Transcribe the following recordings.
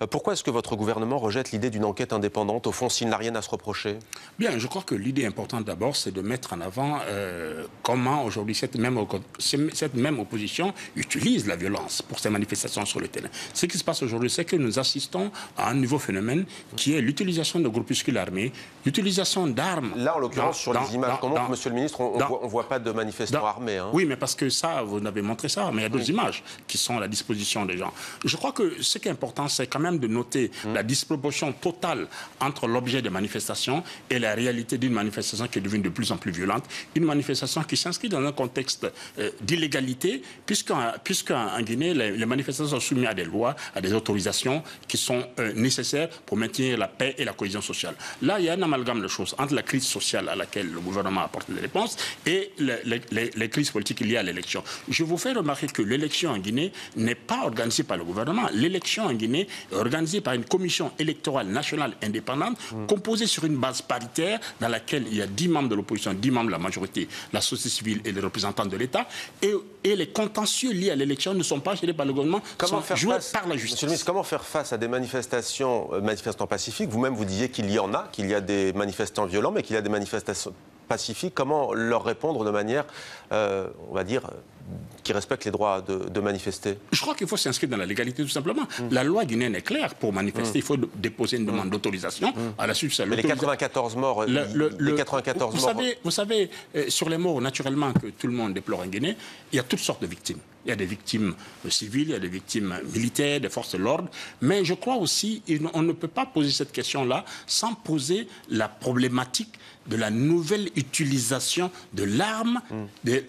Pourquoi est-ce que votre gouvernement rejette l'idée d'une enquête indépendante, au fond, s'il n'a rien à se reprocher? Bien, je crois que l'idée importante d'abord, c'est de mettre en avant comment aujourd'hui cette même opposition utilise la violence pour ses manifestations sur le terrain. Ce qui se passe aujourd'hui, c'est que nous assistons à un nouveau phénomène qui est l'utilisation de groupuscules armés, l'utilisation d'armes. Là, en l'occurrence, sur les images qu'on montre, Monsieur le Ministre, on ne voit pas de manifestants armés. Hein. Oui, mais parce que ça, vous avez montré ça, mais il y a d'autres images qui sont à la disposition des gens. Je crois que ce qui est important, c'est quand même de noter la disproportion totale entre l'objet des manifestations et la réalité d'une manifestation qui est devenue de plus en plus violente, une manifestation qui s'inscrit dans un contexte d'illégalité, puisqu'en Guinée, les manifestations sont soumises à des lois, à des autorisations qui sont nécessaires pour maintenir la paix et la cohésion sociale. Là, il y a un amalgame de choses entre la crise sociale à laquelle le gouvernement apporte des réponses et les crises politiques liées à l'élection. Je vous fais remarquer que l'élection en Guinée n'est pas organisée par le gouvernement. L'élection en Guinée est organisée par une commission électorale nationale indépendante composée sur une base paritaire dans laquelle il y a 10 membres de l'opposition, 10 membres de la majorité, la société civile et les représentants de l'État. Et les contentieux liés à l'élection ne sont pas gérés par le gouvernement, sont joués par la justice. Monsieur le ministre, comment faire face à des manifestants pacifiques? Vous-même, vous disiez qu'il y en a, qu'il y a des manifestants violents, mais qu'il y a des manifestations pacifiques. Comment leur répondre de manière, on va dire, qui respecte les droits de manifester? Je crois qu'il faut s'inscrire dans la légalité, tout simplement. La loi guinéenne est claire. Pour manifester, il faut déposer une demande d'autorisation. À la suite, mais les 94 morts, vous savez, sur les morts, naturellement, que tout le monde déplore en Guinée, il y a toutes sortes de victimes. Il y a des victimes civiles, il y a des victimes militaires, des forces de l'ordre. Mais je crois aussi qu'on ne peut pas poser cette question-là sans poser la problématique de la nouvelle utilisation de l'arme, des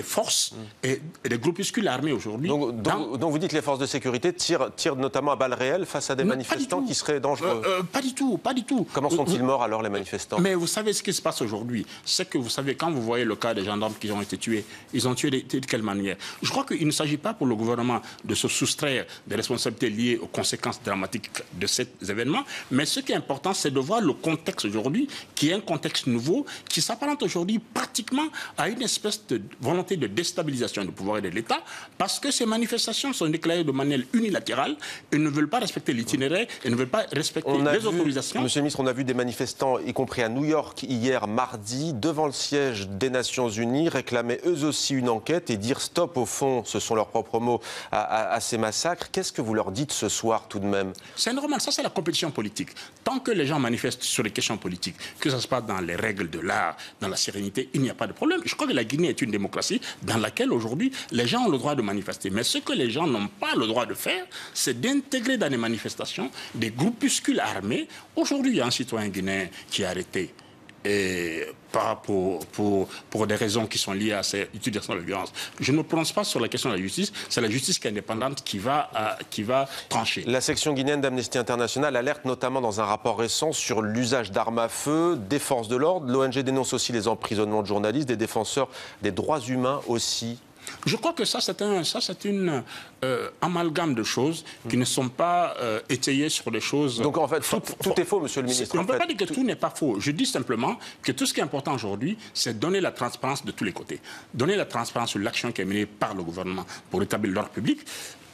forces et des groupuscules armés aujourd'hui. Donc vous dites que les forces de sécurité tirent notamment à balles réelles face à des manifestants qui seraient dangereux? Pas du tout, pas du tout. Comment sont-ils morts alors, les manifestants? Mais vous savez ce qui se passe aujourd'hui, c'est que vous savez, quand vous voyez le cas des gendarmes qui ont été tués, ils ont tué de quelle manière? Je crois qu'il ne s'agit pas pour le gouvernement de se soustraire des responsabilités liées aux conséquences dramatiques de cet événement, mais ce qui est important, c'est de voir le contexte aujourd'hui, qui est un contexte nouveau, qui s'apparente aujourd'hui pratiquement à une espèce de volonté de déstabilisation du pouvoir et de l'État, parce que ces manifestations sont déclarées de manière unilatérale et ne veulent pas respecter l'itinéraire et ne veulent pas respecter les autorisations. Monsieur le ministre, on a vu des manifestants, y compris à New York hier mardi, devant le siège des Nations Unies, réclamer eux aussi une enquête et dire stop, au fond, ce sont leurs propres mots, à ces massacres. Qu'est-ce que vous leur dites ce soir tout de même? C'est normal, ça c'est la compétition politique. Tant que les gens manifestent sur les questions politiques, que ça se passe dans les règles de l'art, dans la sérénité, il n'y a pas de problème. Je crois que la Guinée est une démocratie dans laquelle aujourd'hui les gens ont le droit de manifester. Mais ce que les gens n'ont pas le droit de faire, c'est d'intégrer dans les manifestations des groupuscules armés. Aujourd'hui, il y a un citoyen guinéen qui est arrêté. Et pour des raisons qui sont liées à cette utilisation de la violence. Je ne me prononce pas sur la question de la justice, c'est la justice qui est indépendante qui va trancher. La section guinéenne d'Amnesty International alerte notamment dans un rapport récent sur l'usage d'armes à feu des forces de l'ordre. L'ONG dénonce aussi les emprisonnements de journalistes, des défenseurs des droits humains aussi. Je crois que ça, c'est une amalgame de choses qui ne sont pas étayées sur des choses... Donc en fait, tout est faux, monsieur le ministre. On ne peut pas dire que tout n'est pas faux. Je dis simplement que tout ce qui est important aujourd'hui, c'est donner la transparence de tous les côtés. Donner la transparence sur l'action qui est menée par le gouvernement pour établir l'ordre public,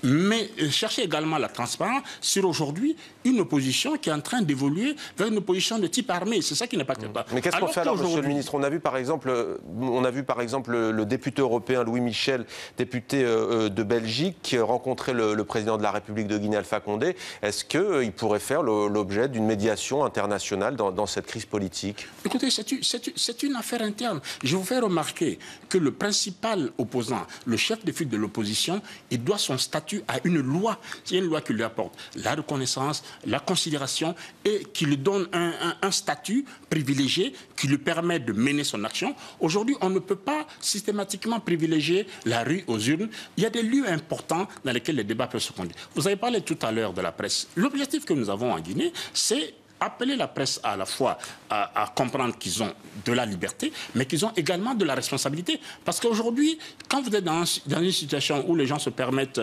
mais chercher également la transparence sur aujourd'hui une opposition qui est en train d'évoluer vers une opposition de type armé. C'est ça qui n'est pas acceptable. Mais qu'est-ce qu'on fait alors, monsieur le ministre? On a vu par exemple le député européen Louis Michel, député de Belgique, rencontrer le président de la République de Guinée, Alpha Condé. Est-ce qu'il pourrait faire l'objet d'une médiation internationale dans cette crise politique? Écoutez, c'est une affaire interne. Je vous fais remarquer que le principal opposant, le chef de file de l'opposition, il doit son statut à une loi. C'est une loi qui lui apporte la reconnaissance, la considération et qui lui donne un statut privilégié qui lui permet de mener son action. Aujourd'hui, on ne peut pas systématiquement privilégier la rue aux urnes. Il y a des lieux importants dans lesquels les débats peuvent se conduire. Vous avez parlé tout à l'heure de la presse. L'objectif que nous avons en Guinée, c'est appeler la presse à la fois à comprendre qu'ils ont de la liberté, mais qu'ils ont également de la responsabilité. Parce qu'aujourd'hui, quand vous êtes dans une situation où les gens se permettent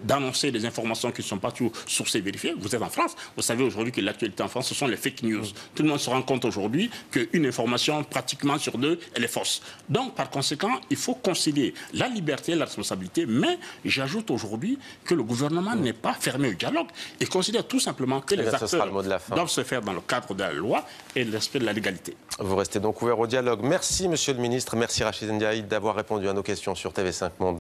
d'annoncer des informations qui ne sont pas tout sourcées et vérifiées, vous êtes en France, vous savez aujourd'hui que l'actualité en France, ce sont les fake news. Tout le monde se rend compte aujourd'hui qu'une information, pratiquement sur deux, elle est fausse. Donc, par conséquent, il faut concilier la liberté et la responsabilité, mais j'ajoute aujourd'hui que le gouvernement n'est pas fermé au dialogue et considère tout simplement que les acteurs doivent se faire dans le cadre de la loi et le respect de la légalité. Vous restez donc ouvert au dialogue. Merci, Monsieur le Ministre. Merci, Rachid Ndiaye, d'avoir répondu à nos questions sur TV5 Monde.